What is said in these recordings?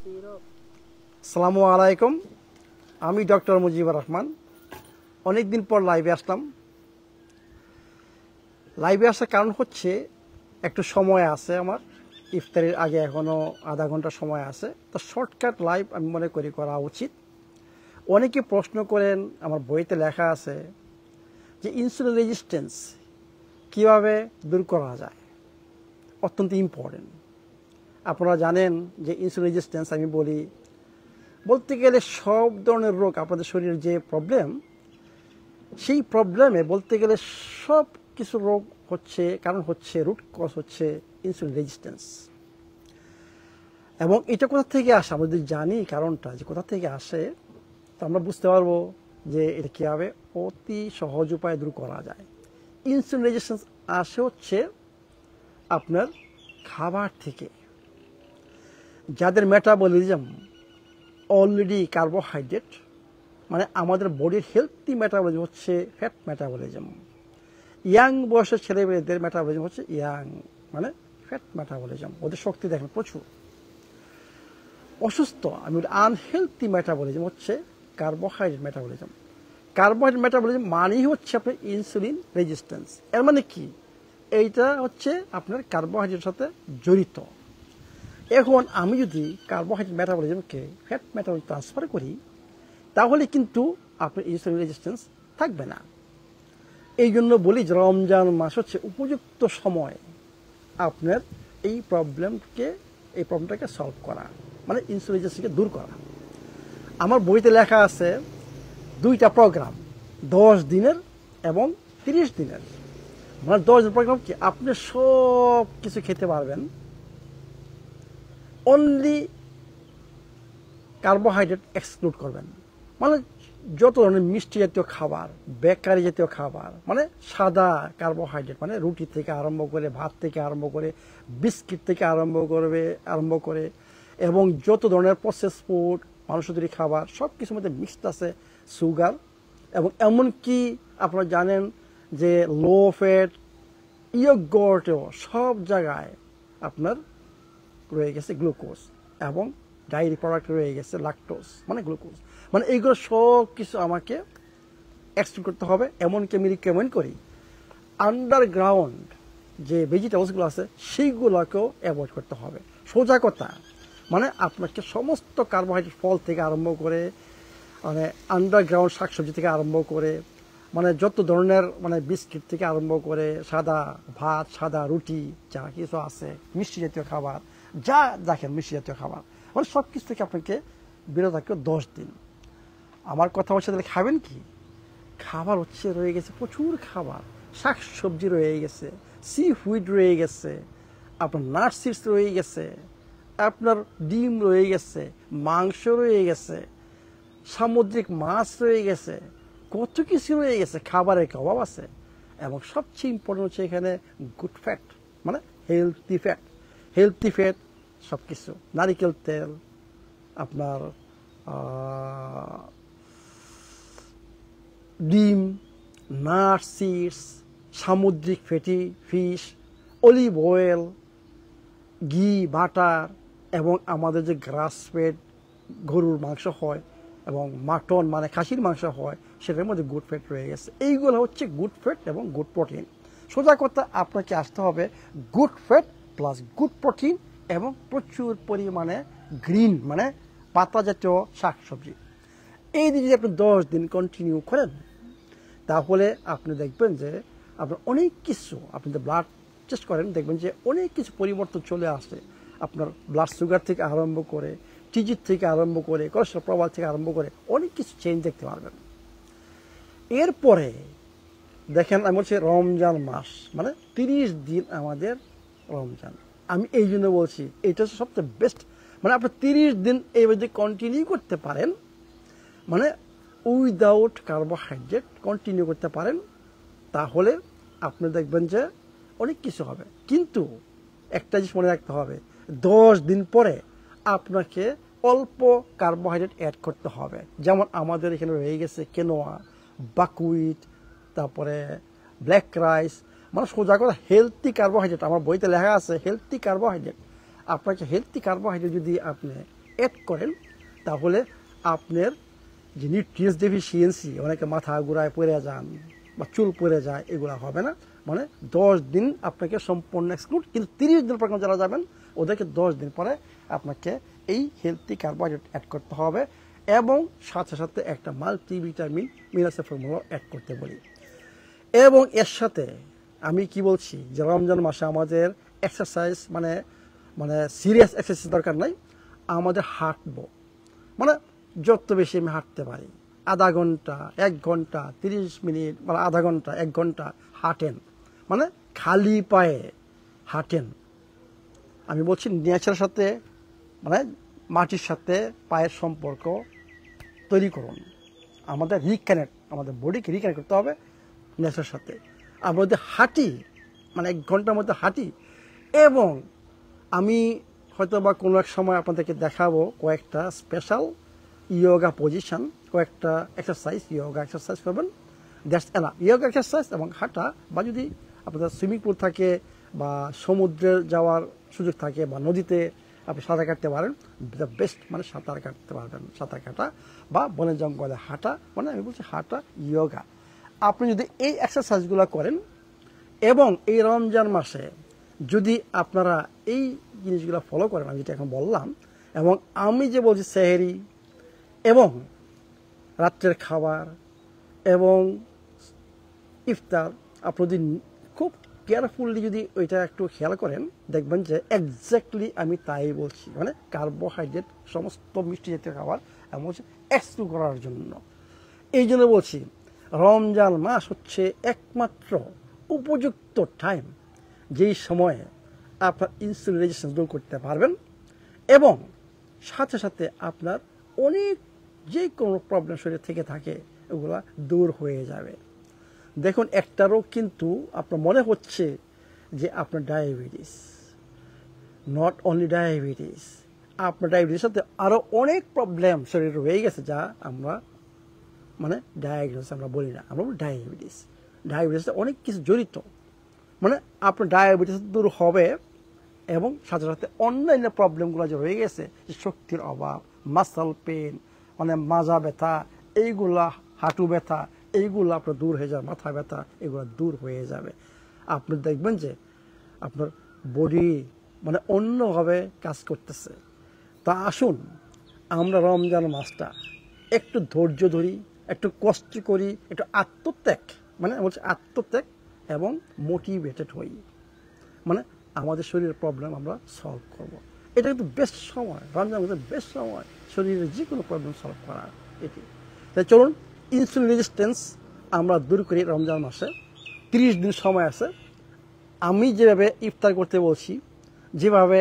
আসসালামু আলাইকুম, আমি ডক্টর মুজিবুর রহমান। অনেক দিন পর লাইভে আসলাম। লাইভে আসার কারণ হচ্ছে একটু সময় আছে, আমার ইফতারের আগে এখনও আধা ঘন্টা সময় আছে, তো শর্টকাট লাইভ আমি মনে করি করা উচিত। অনেকে প্রশ্ন করেন, আমার বইতে লেখা আছে যে ইনসুলিন রেজিস্ট্যান্স কীভাবে দূর করা যায়, অত্যন্ত ইম্পর্টেন্ট। আপনারা জানেন যে ইনসুলিন রেজিস্ট্যান্স আমি বলতে গেলে সব ধরনের রোগ, আপনাদের শরীরের যে প্রবলেম, সেই প্রবলেমে বলতে গেলে সব কিছু রোগ হচ্ছে, কারণ হচ্ছে রুট কজ হচ্ছে ইনসুলিন রেজিস্ট্যান্স। এবং এটা কোথা থেকে আসে, আমরা যদি জানি কারণটা যে কোথা থেকে আসে, তো আমরা বুঝতে পারবো যে এটা কীভাবে অতি সহজ উপায়ে দূর করা যায়। ইনসুলিন রেজিস্ট্যান্স আসে হচ্ছে আপনার খাবার থেকে। যাদের মেটাবলিজম অলরেডি কার্বোহাইড্রেট, মানে আমাদের বডির হেলথি মেটাবলিজম হচ্ছে ফ্যাট মেটাবলিজম। ইয়াং বয়সের ছেলেমেয়েদের মেটাবলিজম হচ্ছে ইয়াং, মানে ফ্যাট মেটাবলিজম। ওদের শক্তি দেখেন প্রচুর। অসুস্থ আমি আনহেলথি মেটাবলিজম হচ্ছে কার্বোহাইড্রেট মেটাবলিজম। কার্বোহাইড্রেট মেটাবলিজম মানেই হচ্ছে আপনার ইনসুলিন রেজিস্ট্যান্স। এর মানে কি, এইটা হচ্ছে আপনার কার্বোহাইড্রেটের সাথে জড়িত। এখন আমি যদি কার্বোহাইড্রেট মেটাবলিজমকে ফ্যাট মেটাবলিজম ট্রান্সফার করি, তাহলে কিন্তু আপনার ইনসুলিন রেজিস্ট্যান্স থাকবে না। এই জন্য বলি যে রমজান মাস হচ্ছে উপযুক্ত সময় আপনার এই প্রবলেমটাকে সলভ করা, মানে ইনসুলিন রেজিস্ট্যান্সকে দূর করা। আমার বইতে লেখা আছে 2টা প্রোগ্রাম, 10 দিনের এবং 30 দিনের। মানে 10 দিনের প্রোগ্রাম কি, আপনি সব কিছু খেতে পারবেন, অনলি কার্বোহাইড্রেট এক্সক্লুড করবেন। মানে যত ধরনের মিষ্টি জাতীয় খাবার, বেকারি জাতীয় খাবার, মানে সাদা কার্বোহাইড্রেট, মানে রুটি থেকে আরম্ভ করে, ভাত থেকে আরম্ভ করে, বিস্কিট থেকে আরম্ভ করে এবং যত ধরনের প্রসেস ফুড, মানুষের তৈরি খাবার, সব কিছুর মধ্যে মিক্সড আছে সুগার। এবং এমনকি আপনারা জানেন যে লো ফ্যাট ইয়োগর্টেও সব জায়গায় আপনার রয়ে গেছে গ্লুকোজ, এবং ডায়েরি প্রোডাক্ট রয়ে গেছে ল্যাকটোজ, মানে গ্লুকোজ। মানে এইগুলো সব কিছু আমাকে এক্সক্লুড করতে হবে। এমনকি আমি রিকমেন্ড করি আন্ডারগ্রাউন্ড যে ভেজিটেবলসগুলো আছে সেইগুলোকেও অ্যাভয়েড করতে হবে। সোজা কথা, মানে আপনাকে সমস্ত কার্বোহাইড্রেট ফল থেকে আরম্ভ করে, মানে আন্ডারগ্রাউন্ড শাকসবজি থেকে আরম্ভ করে, মানে যত ধরনের মানে বিস্কিট থেকে আরম্ভ করে, সাদা ভাত, সাদা রুটি, যা কিছু আছে, মিষ্টি জাতীয় খাবার, যা দেখেন মিষ্টি জাতীয় খাবার, মানে সব কিছু থেকে আপনাকে বিরত থাকবে 10 দিন। আমার কথা হচ্ছে তাহলে খাবেন কি? খাবার হচ্ছে রয়ে গেছে প্রচুর খাবার, শাক সবজি রয়ে গেছে, সি ফুড রয়ে গেছে, আপনার নাট সিডস রয়ে গেছে, আপনার ডিম রয়ে গেছে, মাংস রয়ে গেছে, সামুদ্রিক মাছ রয়ে গেছে, কত কিছু রয়ে গেছে, খাবারের অভাব আছে। এবং সবচেয়ে ইম্পর্টেন্ট হচ্ছে এখানে গুড ফ্যাট, মানে হেলথি ফ্যাট। হেলথি ফ্যাট সব কিছু, নারিকেল তেল, আপনার ডিম, নাট সিডস, সামুদ্রিক ফ্যাটি ফিশ, অলিভ অয়েল, ঘি, বাটার, এবং আমাদের যে গ্রাস ফেড গরুর মাংস হয় এবং মাটন মানে খাসির মাংস হয়, সেটার মধ্যে গুড ফ্যাট রয়ে গেছে। এইগুলো হচ্ছে গুড ফ্যাট এবং গুড প্রোটিন। সোজা কথা, আপনাকে আসতে হবে good fat plus good protein এবং প্রচুর পরিমাণে গ্রিন, মানে পাতা জাতীয় শাকসবজি। এই দিন যদি আপনি 10 দিন কন্টিনিউ করেন, তাহলে আপনি দেখবেন যে আপনার অনেক কিছু, আপনি যদি ব্লাড টেস্ট করেন দেখবেন যে অনেক কিছু পরিবর্তন চলে আসে। আপনার ব্লাড সুগার থেকে আরম্ভ করে, টিজির থেকে আরম্ভ করে, কোলেস্টেরল প্রবাল থেকে আরম্ভ করে অনেক কিছু চেঞ্জ দেখতে পারবেন। এরপরে দেখেন, আমি বলছি রমজান মাস মানে 30 দিন আমাদের রমজান। আমি এই জন্য বলছি এটা হচ্ছে সবচেয়ে বেস্ট, মানে আপনি 30 দিন এইভাবে কন্টিনিউ করতে পারেন, মানে উইদাউট কার্বোহাইড্রেট কন্টিনিউ করতে পারেন, তাহলে আপনি দেখবেন যে অনেক কিছু হবে। কিন্তু একটা জিনিস মনে রাখতে হবে, 10 দিন পরে আপনাকে অল্প কার্বোহাইড্রেট অ্যাড করতে হবে। যেমন আমাদের এখানে রয়ে গেছে কেনোয়া, বাকুইট, তারপরে ব্ল্যাক রাইস, মানে সোজা কথা হেলথি কার্বোহাইড্রেট। আমার বইতে লেখা আছে হেলথি কার্বোহাইড্রেট। আপনাকে হেলথি কার্বোহাইড্রেট যদি আপনি অ্যাড করেন তাহলে আপনার যে নিউট্রিয়েন্টস ডেফিসিয়েন্সি, অনেকে মাথা ঘুরায় পড়ে যান বা চুল পড়ে যায়, এগুলো হবে না। মানে 10 দিন আপনাকে সম্পূর্ণ এক্সক্লুড, কিন্তু 30 দিন পর যারা যাবেন ওদেরকে 10 দিন পরে আপনাকে এই হেলথি কার্বোহাইড্রেট অ্যাড করতে হবে এবং সাথে সাথে একটা মাল্টিভিটামিন মিনারেলস ফর্মুলা অ্যাড করতে বলি। এবং এর সাথে আমি কি বলছি যে রমজান মাসে আমাদের এক্সারসাইজ মানে সিরিয়াস এক্সারসাইজ দরকার নাই, আমাদের হাঁটবো, মানে যত বেশি আমি হাঁটতে পারি, আধা ঘন্টা 1 ঘন্টা 30 মিনিট, মানে আধা ঘন্টা 1 ঘন্টা হাঁটেন, মানে খালি পায়ে হাঁটেন। আমি বলছি নেচারের সাথে, মানে মাটির সাথে পায়ের সম্পর্ক তৈরি করুন। আমাদের রিকানেক্ট, আমাদের বডিকে রিকানেক্ট করতে হবে নেচারের সাথে। আমরা যদি হাঁটি, মানে 1 ঘন্টার মধ্যে হাঁটি, এবং আমি হয়তো বা কোনো এক সময় আপনাদেরকে দেখাবো কয়েকটা স্পেশাল ইয়োগা পজিশন, কয়েকটা এক্সারসাইজ, ইয়োগা এক্সারসাইজ করবেন। That's enough. ইয়োগা এক্সারসাইজ এবং হাঁটা, বা যদি আপনাদের সুইমিং পুল থাকে বা সমুদ্রে যাওয়ার সুযোগ থাকে বা নদীতে আপনি সাঁতার কাটতে পারেন, দ্য বেস্ট, মানে সাঁতার কাটতে পারবেন, সাঁতার কাটা বা বনে জঙ্গলে হাঁটা, মানে আমি বলছি হাঁটা ইয়োগা। আপনি যদি এই এক্সারসাইজগুলো করেন এবং এই রমজান মাসে যদি আপনারা এই জিনিসগুলো ফলো করেন, আমি যেটা এখন বললাম, এবং আমি যে বলছি সেহরি এবং রাত্রের খাবার এবং ইফতার, আপনি যদি খুব কেয়ারফুললি যদি ওইটা একটু খেয়াল করেন, দেখবেন যে এক্স্যাক্টলি আমি তাই বলছি। মানে কার্বোহাইড্রেট, সমস্ত মিষ্টি জাতীয় খাবার এমন হচ্ছে এক্সক্লুড করার জন্য। এই জন্য বলছি রমজান মাস হচ্ছে একমাত্র উপযুক্ত টাইম যেই সময়ে আপনার ইনসুলিন রেজিস্ট্যান্স দূর করতে পারবেন এবং সাথে সাথে আপনার অনেক যে কোনো প্রবলেম শরীরে থেকে থাকে ওগুলো দূর হয়ে যাবে। দেখুন, একটা রোগ কিন্তু আপনার মনে হচ্ছে যে আপনার ডায়াবেটিস, নট অনলি ডায়াবেটিস, আপনার ডায়াবেটিসের সাথে আরও অনেক প্রবলেম শরীরে রয়ে গেছে, যা আমরা মানে ডায়াগনোস আমরা বলি না, আমরা বলি ডায়াবেটিস। ডায়াবেটিসে অনেক কিছু জড়িত, মানে আপনার ডায়াবেটিস দূর হবে এবং সাথে সাথে অন্যান্য প্রবলেমগুলো যে রয়ে গেছে, শক্তির অভাব, মাসল পেন, মানে মাজা ব্যথা, এইগুলা, হাঁটু ব্যথা, এইগুলো আপনার দূর হয়ে যাবে, মাথা ব্যথা, এগুলো দূর হয়ে যাবে। আপনি দেখবেন যে আপনার বডি মানে অন্যভাবে কাজ করতেছে। তা আসুন আমরা রমজান মাসটা একটু ধৈর্য ধরি, একটু কষ্ট করি, একটু আত্মত্যাগ, মানে বলছি আত্মত্যাগ এবং মোটিভেটেড হই, মানে আমাদের শরীরের প্রবলেম আমরা সলভ করব। এটা কিন্তু বেস্ট সময়, রমজান মাসের বেস্ট সময় শরীরের যে কোনো প্রবলেম সলভ করার। এটি তাই চলুন ইনসুলিন রেজিস্ট্যান্স আমরা দূর করি রমজান মাসে। 30 দিন সময় আছে। আমি যেভাবে ইফতার করতে বলছি, যেভাবে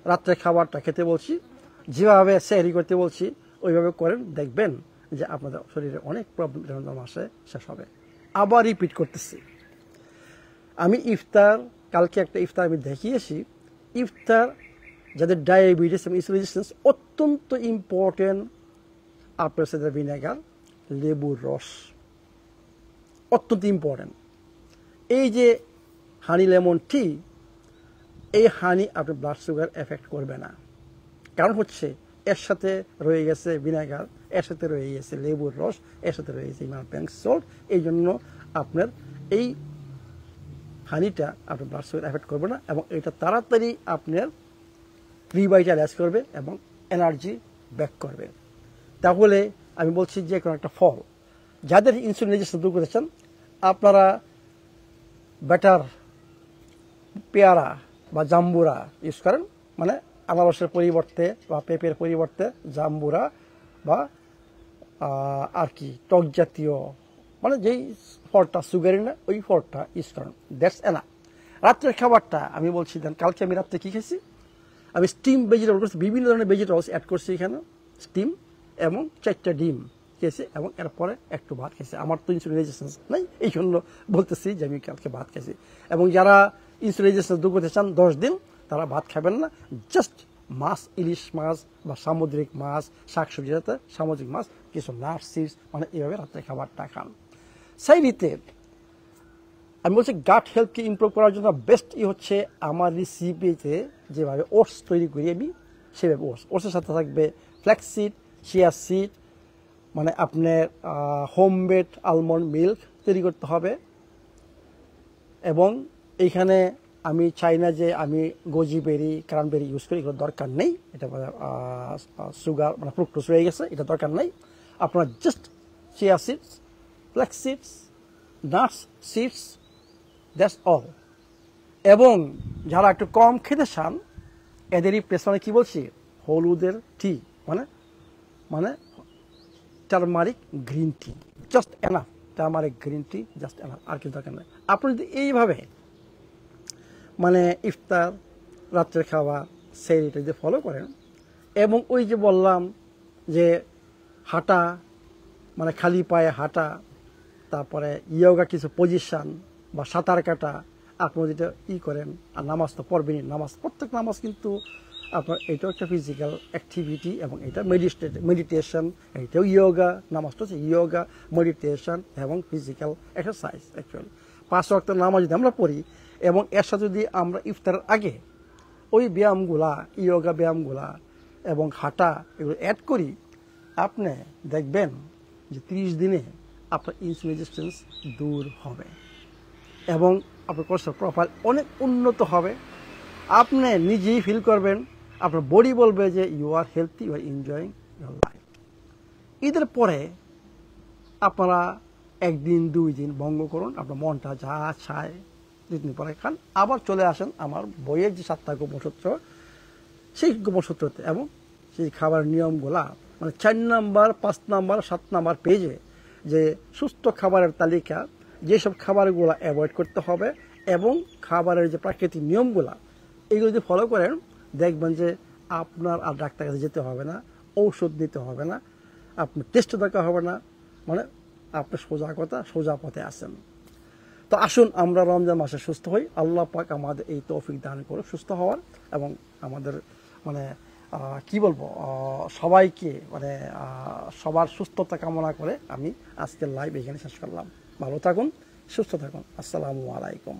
রাত্রে খাবারটা খেতে বলছি, যেভাবে সেহরি করতে বলছি, ওইভাবে করেন, দেখবেন যে আপনাদের শরীরে অনেক প্রবলেম রমজান মাসে শেষ হবে। আবার রিপিট করতেছি, আমি ইফতার, কালকে একটা ইফতার আমি দেখিয়েছি। ইফতার যাদের ডায়াবেটিস এবং ইনসুলিন রেজিস্ট্যান্স, অত্যন্ত ইম্পর্টেন্ট আপেল সাইডার ভিনেগার, লেবুর রস, অত্যন্ত ইম্পর্টেন্ট। এই যে হানি লেমন টি, এই হানি আপনার ব্লাড সুগার এফেক্ট করবে না, কারণ হচ্ছে এর সাথে রয়ে গেছে ভিনেগার, এর সাথে রয়ে গেছে লেবুর রস, এর সাথে রয়ে গেছে ব্যাঙ্ক সল্ট। এই জন্য আপনার এই হানিটা আপনার ব্লাড সুগার এফেক্ট করবে না এবং এটা তাড়াতাড়ি আপনার রিভাইটালাইজ করবে এবং এনার্জি ব্যাক করবে। তাহলে আমি বলছি যে কোনো একটা ফল, যাদের ইনসুলিন রেজিস্ট্যান্স দূর করতে চান, আপনারা বেটার পেয়ারা বা জাম্বুরা ইউজ করেন, মানে আনারসের পরিবর্তে বা পেঁপের পরিবর্তে জাম্বুরা বা আর কি টক জাতীয়, মানে যেই ফলটা সুগারি না, ওই ফলটা ইউজ করেন। That's enough. রাত্রের খাবারটা আমি বলছি দেন, কালকে আমি রাত্রে কী খেয়েছি, আমি স্টিম ভেজিটেবল করছি, বিভিন্ন ধরনের ভেজিটেবলস অ্যাড করছি এখানে, স্টিম, এবং 4টা ডিম খেয়েছি এবং এরপরে একটু ভাত খেয়েছি। আমার তো ইনসুলিন রেজিস্ট্যান্স নাই, এই জন্য বলতেছি যে আমি কালকে ভাত খেয়েছি। এবং যারা ইনসুলিন রেজিস্ট্যান্স দূর করতে চান 10 দিন, তারা ভাত খাবেন না, জাস্ট মাছ, ইলিশ মাছ বা সামুদ্রিক মাছ, শাকসবজি যাতে সামুদ্রিক মাছ, কিছু নাট সিডস, মানে এইভাবে রাত্রে খাবারটা খান। সাইরিতে আমি বলছি গাট হেলথকে ইমপ্রুভ করার জন্য বেস্ট হচ্ছে আমার রেসিপিতে যেভাবে ওটস তৈরি করি আমি, সেভাবে ওটসের সাথে থাকবে ফ্ল্যাক্স সিড, চিয়া সিড, মানে আপনার হোমমেড আলমন্ড মিল্ক তৈরি করতে হবে। এবং এইখানে আমি চাই না যে আমি গোজি বেরি, ক্রানবেরি ইউজ করি, এগুলো দরকার নেই। এটা সুগার মানে ফ্রুক্টোজ রয়ে গেছে, এটা দরকার নেই। আপনার just chia seeds, flax seeds, nuts seeds, that's all. এবং যারা একটু কম খেতে চান এদেরই পেছনে কি বলছি, হলুদের টি, মানে turmeric green tea, just enough. Turmeric green tea just enough, আর কিছু দরকার নেই। আপনি যদি এইভাবে মানে ইফতার, রাত্রের খাওয়া, সেহরিটা যদি ফলো করেন, এবং ওই যে বললাম যে হাঁটা, মানে খালি পায়ে হাঁটা, তারপরে ইয়োগা কিছু পজিশন বা সাঁতার কাটা, আপনি যেটা করেন, আর নামাজ তো পড়বেনই। নামাজ, প্রত্যেক নামাজ কিন্তু আপনার এটাও একটা ফিজিক্যাল অ্যাক্টিভিটি, এবং এটা মেডিটেশন, এটাও ইয়োগা। নামাজটা হচ্ছে ইয়োগা, মেডিটেশন এবং ফিজিক্যাল এক্সারসাইজ। অ্যাকচুয়ালি 5 ওয়াক্ত নামাজ যদি আমরা পড়ি এবং এর সাথে যদি আমরা ইফতারের আগে ওই ব্যায়ামগুলা, ইয়োগা ব্যায়ামগুলা এবং হাঁটা এগুলো অ্যাড করি, আপনি দেখবেন যে 30 দিনে আপনার ইনসুলিন রেজিস্ট্যান্স দূর হবে এবং আপনার কোলেস্টেরল প্রোফাইল অনেক উন্নত হবে। আপনি নিজেই ফিল করবেন, আপনার বডি বলবে যে you are healthy, you are enjoying your life. ঈদের পরে আপনারা 1 দিন 2 দিন ভঙ্গ করুন, আপনার মনটা যা চায় 2 দিন পরে খান, আবার চলে আসেন আমার বইয়ের যে 7টা গোপন সূত্র, সেই গোপন সূত্রতে, এবং সেই খাবার নিয়মগুলা মানে 4 নাম্বার, 5 নাম্বার, 7 নাম্বার পেজে যে সুস্থ খাবারের তালিকা, যেসব খাবারগুলো অ্যাভয়েড করতে হবে এবং খাবারের যে প্রাকৃতিক নিয়মগুলা, এগুলো যদি ফলো করেন, দেখবেন যে আপনার আর ডাক্তারের কাছে যেতে হবে না, ঔষধ নিতে হবে না, আপনার টেস্ট দরকার হবে না, মানে আপনি সোজা পথে আসেন। তো আসুন আমরা রমজান মাসে সুস্থ হই। আল্লাহ পাক আমাদের এই তৌফিক দান করে সুস্থ হওয়ার, এবং আমাদের মানে কি বলবো, সবাইকে মানে সবার সুস্থতা কামনা করে আমি আজকের লাইভ এখানে শেষ করলাম। ভালো থাকুন, সুস্থ থাকুন। আসসালামু আলাইকুম।